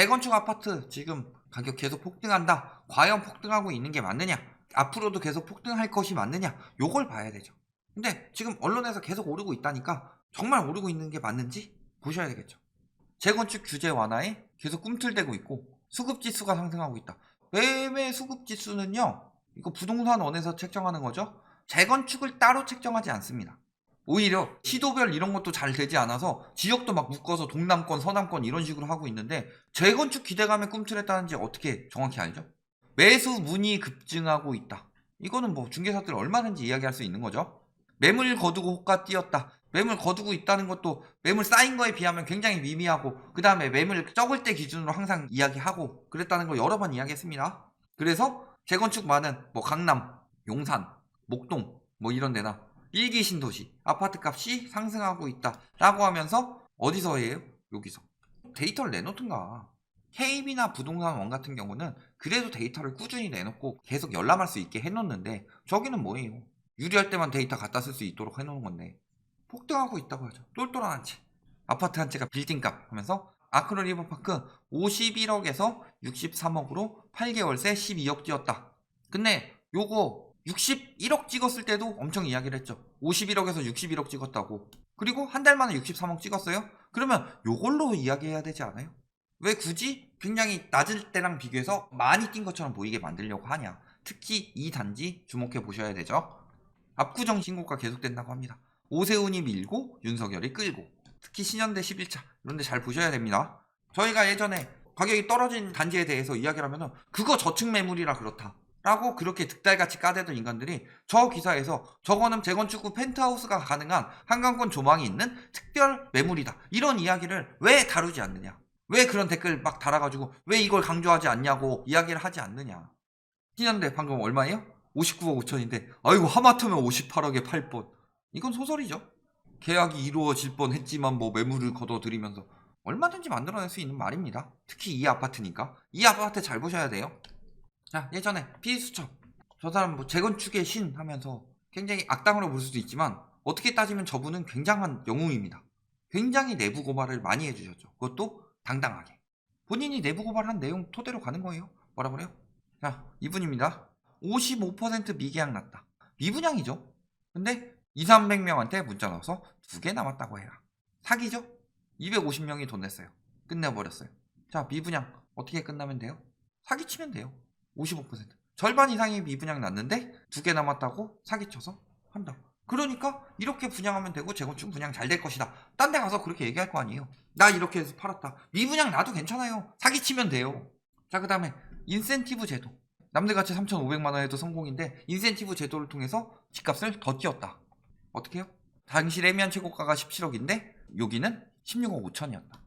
재건축 아파트 지금 가격 계속 폭등한다. 과연 폭등하고 있는 게 맞느냐? 앞으로도 계속 폭등할 것이 맞느냐? 요걸 봐야 되죠. 근데 지금 언론에서 계속 오르고 있다니까 정말 오르고 있는 게 맞는지 보셔야 되겠죠. 재건축 규제 완화에 계속 꿈틀대고 있고 수급지수가 상승하고 있다. 매매 수급지수는요. 이거 부동산원에서 책정하는 거죠. 재건축을 따로 책정하지 않습니다. 오히려 시도별 이런 것도 잘 되지 않아서 지역도 막 묶어서 동남권, 서남권 이런 식으로 하고 있는데 재건축 기대감에 꿈틀했다는지 어떻게 정확히 알죠? 매수 문의 급증하고 있다. 이거는 뭐 중개사들 얼마든지 이야기할 수 있는 거죠. 매물 거두고 호가 뛰었다. 매물 거두고 있다는 것도 매물 쌓인 거에 비하면 굉장히 미미하고 그 다음에 매물 적을 때 기준으로 항상 이야기하고 그랬다는 걸 여러 번 이야기했습니다. 그래서 재건축 많은 뭐 강남, 용산, 목동 뭐 이런 데나 일기 신도시 아파트 값이 상승하고 있다 라고 하면서 어디서 해요? 여기서 데이터를 내놓든가. KB나 부동산원 같은 경우는 그래도 데이터를 꾸준히 내놓고 계속 열람할 수 있게 해놓는데 저기는 뭐예요? 유리할 때만 데이터 갖다 쓸 수 있도록 해놓은 건데 폭등하고 있다고 하죠. 똘똘한 한 채. 아파트 한 채가 빌딩값 하면서 아크로 리버파크 51억에서 63억으로 8개월새 12억 뛰었다. 근데 요거 61억 찍었을 때도 엄청 이야기를 했죠. 51억에서 61억 찍었다고. 그리고 한 달 만에 63억 찍었어요? 그러면 요걸로 이야기해야 되지 않아요? 왜 굳이 굉장히 낮을 때랑 비교해서 많이 뛴 것처럼 보이게 만들려고 하냐. 특히 이 단지 주목해 보셔야 되죠. 압구정 신고가 계속된다고 합니다. 오세훈이 밀고 윤석열이 끌고 특히 신현대 11차 이런데 잘 보셔야 됩니다. 저희가 예전에 가격이 떨어진 단지에 대해서 이야기를 하면은 그거 저층 매물이라 그렇다 라고 그렇게 득달같이 까대던 인간들이 저 기사에서 저거는 재건축 후 펜트하우스가 가능한 한강권 조망이 있는 특별 매물이다 이런 이야기를 왜 다루지 않느냐, 왜 그런 댓글 막 달아가지고 왜 이걸 강조하지 않냐고 이야기를 하지 않느냐. 신현대 방금 얼마예요? 59억 5천인데 아이고 하마터면 58억에 팔 뻔. 이건 소설이죠. 계약이 이루어질 뻔했지만 뭐 매물을 거둬들이면서 얼마든지 만들어낼 수 있는 말입니다. 특히 이 아파트니까. 이 아파트 잘 보셔야 돼요. 자, 예전에 피수첩 저 사람 뭐 재건축의 신 하면서 굉장히 악당으로 볼 수도 있지만 어떻게 따지면 저분은 굉장한 영웅입니다. 굉장히 내부 고발을 많이 해주셨죠. 그것도 당당하게 본인이 내부 고발한 내용 토대로 가는 거예요. 뭐라 그래요? 자, 이분입니다. 55% 미계약 났다. 미분양이죠. 근데 2, 300명한테 문자 넣어서 2개 남았다고 해라. 사기죠? 250명이 돈 냈어요. 끝내버렸어요. 자, 미분양 어떻게 끝나면 돼요? 사기치면 돼요. 55%. 절반 이상이 미분양 났는데 2개 남았다고 사기쳐서 한다. 그러니까 이렇게 분양하면 되고 재건축 분양 잘 될 것이다. 딴 데 가서 그렇게 얘기할 거 아니에요. 나 이렇게 해서 팔았다. 미분양 나도 괜찮아요. 사기치면 돼요. 자, 그 다음에 인센티브 제도. 남들같이 3,500만 원 해도 성공인데 인센티브 제도를 통해서 집값을 더 띄웠다. 어떻게 해요? 당시 레미안 최고가가 17억인데 여기는 16억 5천이었다.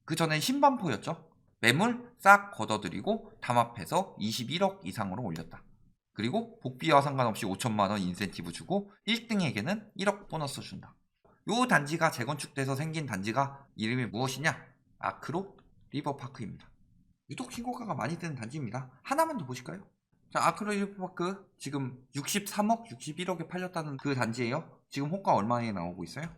그 전엔 신반포였죠. 매물 싹 걷어들이고 담합해서 21억 이상으로 올렸다. 그리고 복비와 상관없이 5천만 원 인센티브 주고 1등에게는 1억 보너스 준다. 요 단지가 재건축돼서 생긴 단지가 이름이 무엇이냐? 아크로 리버파크입니다. 유독 신고가가 많이 되는 단지입니다. 하나만 더 보실까요? 자, 아크로 리버파크 지금 63억, 61억에 팔렸다는 그 단지예요. 지금 호가 얼마에 나오고 있어요?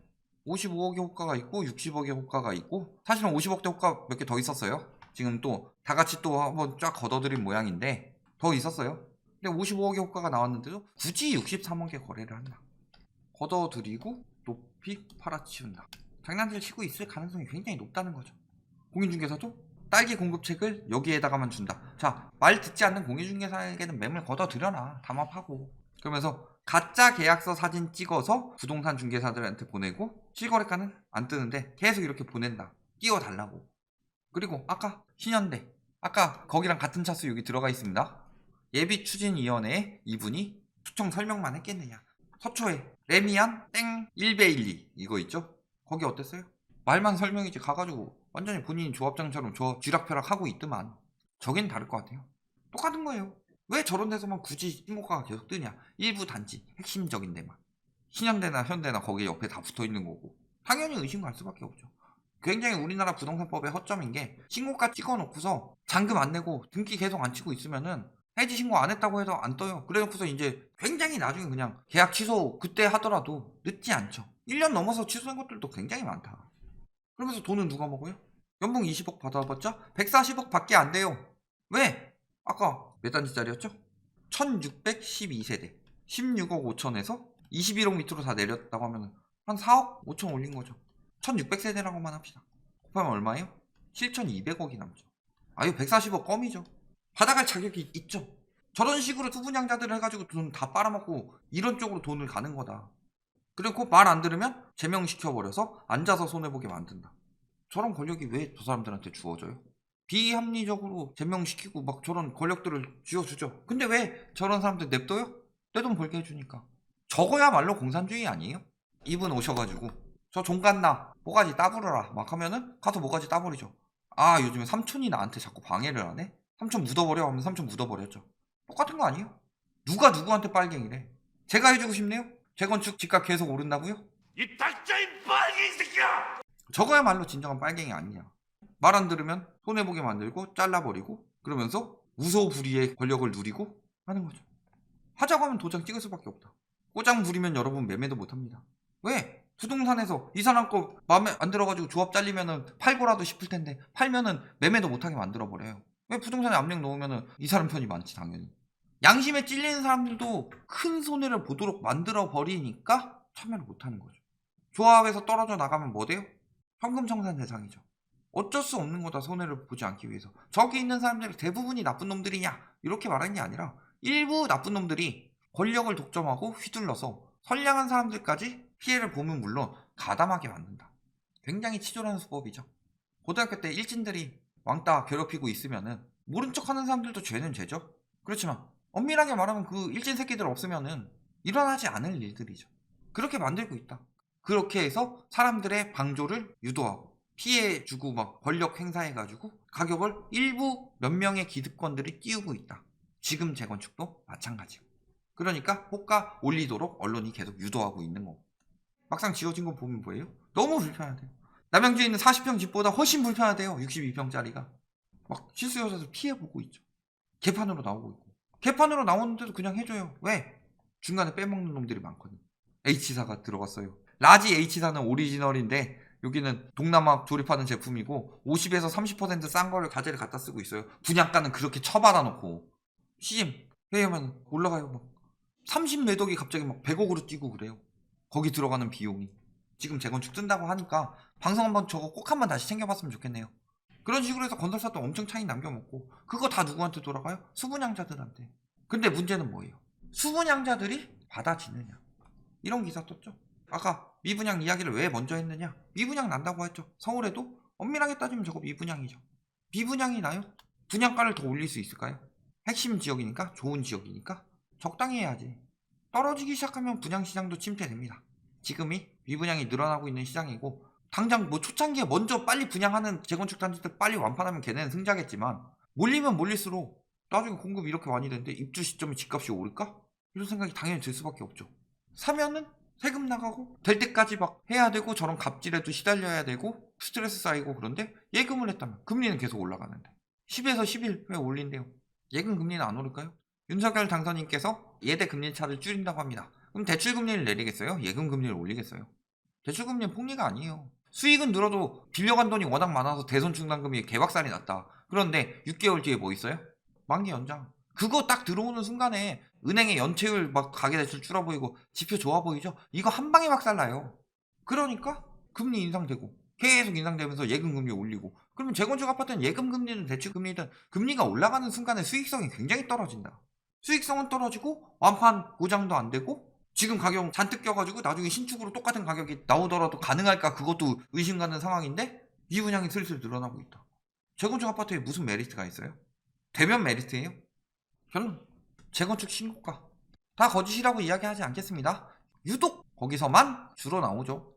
55억의 호가가 있고 60억의 호가가 있고 사실은 50억대 호가 몇 개 더 있었어요. 지금 또 다 같이 또 한번 쫙 걷어들인 모양인데 더 있었어요. 근데 55억의 호가가 나왔는데도 굳이 63억에 거래를 한다. 걷어들이고 높이 팔아치운다. 장난질 치고 있을 가능성이 굉장히 높다는 거죠. 공인중개사도 딸기 공급책을 여기에다가만 준다. 자, 말 듣지 않는 공인중개사에게는 매물 걷어들여놔. 담합하고. 그러면서 가짜 계약서 사진 찍어서 부동산 중개사들한테 보내고 실거래가는 안 뜨는데 계속 이렇게 보낸다. 띄워달라고. 그리고 아까 신현대 아까 거기랑 같은 차수 여기 들어가 있습니다. 예비추진위원회에 이분이 추청 설명만 했겠느냐. 서초에 레미안 땡 1배12 이거 있죠? 거기 어땠어요? 말만 설명이지 가가지고 완전히 본인이 조합장처럼 쥐락펴락 하고 있더만. 저긴 다를 것 같아요. 똑같은 거예요. 왜 저런 데서만 굳이 신고가가 계속 뜨냐. 일부 단지 핵심적인 데만. 신현대나 현대나 거기 옆에 다 붙어있는 거고 당연히 의심갈 수밖에 없죠. 굉장히 우리나라 부동산법의 허점인 게 신고가 찍어놓고서 잔금 안 내고 등기 계속 안 치고 있으면은 해지 신고 안 했다고 해도 안 떠요. 그래놓고서 이제 굉장히 나중에 그냥 계약 취소 그때 하더라도 늦지 않죠. 1년 넘어서 취소한 것들도 굉장히 많다. 그러면서 돈은 누가 먹어요? 연봉 20억 받아봤자 140억 밖에 안 돼요. 왜? 아까 몇 단지짜리였죠? 1612세대 16억 5천에서 21억 밑으로 다 내렸다고 하면 한 4억 5천 올린 거죠. 1600세대라고만 합시다. 곱하면 얼마예요? 7200억이 남죠. 이거 140억 껌이죠. 받아갈 자격이 있죠. 저런 식으로 투분양자들을 해가지고 돈 다 빨아먹고 이런 쪽으로 돈을 가는 거다. 그리고 말 안 들으면 제명시켜버려서 앉아서 손해보게 만든다. 저런 권력이 왜 저 사람들한테 주어져요? 비합리적으로 제명시키고 막 저런 권력들을 쥐어주죠. 근데 왜 저런 사람들 냅둬요? 내 돈 벌게 해주니까. 저거야말로 공산주의 아니에요? 이분 오셔가지고 저 종갓나 모가지 따부르라 막 하면은 가서 모가지 따버리죠. 요즘에 삼촌이 나한테 자꾸 방해를 하네? 삼촌 묻어버려 하면 삼촌 묻어버렸죠. 똑같은 거 아니에요? 누가 누구한테 빨갱이래? 제가 해주고 싶네요? 재건축 집값 계속 오른다고요? 이 닥쳐인 빨갱이 새끼야! 저거야말로 진정한 빨갱이 아니냐. 말 안 들으면 손해보게 만들고 잘라버리고 그러면서 우소부리의 권력을 누리고 하는 거죠. 하자고 하면 도장 찍을 수밖에 없다. 꼬장 부리면 여러분 매매도 못합니다. 왜? 부동산에서 이 사람 거 마음에 안 들어가지고 조합 잘리면은 팔고라도 싶을 텐데 팔면은 매매도 못하게 만들어버려요. 왜? 부동산에 압력 넣으면은 이 사람 편이 많지 당연히. 양심에 찔리는 사람들도 큰 손해를 보도록 만들어버리니까 참여를 못하는 거죠. 조합에서 떨어져 나가면 뭐 돼요? 현금 청산 대상이죠. 어쩔 수 없는 거다. 손해를 보지 않기 위해서. 저기 있는 사람들이 대부분이 나쁜 놈들이냐 이렇게 말하는 게 아니라 일부 나쁜 놈들이 권력을 독점하고 휘둘러서 선량한 사람들까지 피해를 보면 물론 가담하게 만든다. 굉장히 치졸한 수법이죠. 고등학교 때 일진들이 왕따 괴롭히고 있으면은 모른 척하는 사람들도 죄는 죄죠. 그렇지만 엄밀하게 말하면 그 일진 새끼들 없으면은 일어나지 않을 일들이죠. 그렇게 만들고 있다. 그렇게 해서 사람들의 방조를 유도하고 피해 주고 막 권력 행사해가지고 가격을 일부 몇 명의 기득권들이 띄우고 있다. 지금 재건축도 마찬가지고. 그러니까 호가 올리도록 언론이 계속 유도하고 있는 거고. 막상 지어진 거 보면 뭐예요? 너무 불편하대요. 남양주에 있는 40평 집보다 훨씬 불편하대요. 62평짜리가. 막 실수요자들 피해보고 있죠. 개판으로 나오고 있고. 개판으로 나오는데도 그냥 해줘요. 왜? 중간에 빼먹는 놈들이 많거든. H사가 들어갔어요. 라지 H사는 오리지널인데 여기는 동남아 조립하는 제품이고 50에서 30% 싼 거를 가재를 갖다 쓰고 있어요. 분양가는 그렇게 처받아 놓고 시즘 회의하면 올라가요. 막 30매덕이 갑자기 막 100억으로 뛰고 그래요. 거기 들어가는 비용이. 지금 재건축 뜬다고 하니까 방송 한번 저거 꼭 한번 다시 챙겨봤으면 좋겠네요. 그런 식으로 해서 건설사도 엄청 차익 남겨먹고 그거 다 누구한테 돌아가요? 수분양자들한테. 근데 문제는 뭐예요? 수분양자들이 받아지느냐. 이런 기사 떴죠. 아까 미분양 이야기를 왜 먼저 했느냐. 미분양 난다고 했죠. 서울에도 엄밀하게 따지면 저거 미분양이죠. 미분양이 나요? 분양가를 더 올릴 수 있을까요? 핵심 지역이니까, 좋은 지역이니까 적당히 해야지. 떨어지기 시작하면 분양시장도 침체됩니다. 지금이 미분양이 늘어나고 있는 시장이고 당장 뭐 초창기에 먼저 빨리 분양하는 재건축 단지들 빨리 완판하면 걔네는 승자겠지만 몰리면 몰릴수록 나중에 공급이 이렇게 많이 되는데 입주 시점에 집값이 오를까? 이런 생각이 당연히 들 수밖에 없죠. 사면은 세금 나가고 될 때까지 막 해야 되고 저런 갑질에도 시달려야 되고 스트레스 쌓이고 그런데 예금을 했다면 금리는 계속 올라가는데 10에서 11 왜 올린대요? 예금 금리는 안 오를까요? 윤석열 당선인께서 예대 금리 차를 줄인다고 합니다. 그럼 대출 금리를 내리겠어요? 예금 금리를 올리겠어요? 대출 금리는 폭리가 아니에요. 수익은 늘어도 빌려간 돈이 워낙 많아서 대손 충당금이 개박살이 났다. 그런데 6개월 뒤에 뭐 있어요? 만기 연장. 그거 딱 들어오는 순간에 은행의 연체율 막 가계대출 줄어 보이고 지표 좋아 보이죠? 이거 한 방에 박살나요. 그러니까 금리 인상되고 계속 인상되면서 예금 금리 올리고 그러면 재건축 아파트는 예금 금리든 대출 금리든 금리가 올라가는 순간에 수익성이 굉장히 떨어진다. 수익성은 떨어지고 완판 보장도 안 되고 지금 가격 잔뜩 껴가지고 나중에 신축으로 똑같은 가격이 나오더라도 가능할까 그것도 의심 가는 상황인데 미분양이 슬슬 늘어나고 있다. 재건축 아파트에 무슨 메리트가 있어요? 대면 메리트예요? 저는 재건축 신고가 다 거짓이라고 이야기하지 않겠습니다. 유독 거기서만 주로 나오죠.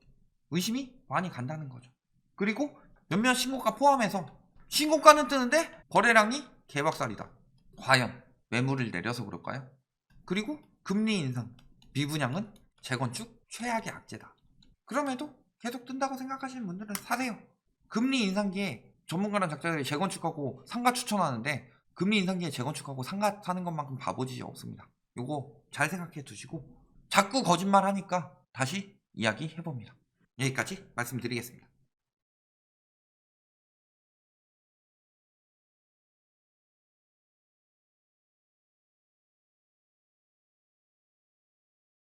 의심이 많이 간다는 거죠. 그리고 몇몇 신고가 포함해서 신고가는 뜨는데 거래량이 개박살이다. 과연 매물을 내려서 그럴까요? 그리고 금리 인상, 미분양은 재건축 최악의 악재다. 그럼에도 계속 뜬다고 생각하시는 분들은 사세요. 금리 인상기에 전문가랑 작자들이 재건축하고 상가 추천하는데 금리 인상기에 재건축하고 상가 사는 것만큼 바보짓이 없습니다. 요거 잘 생각해 두시고 자꾸 거짓말 하니까 다시 이야기 해봅니다. 여기까지 말씀드리겠습니다.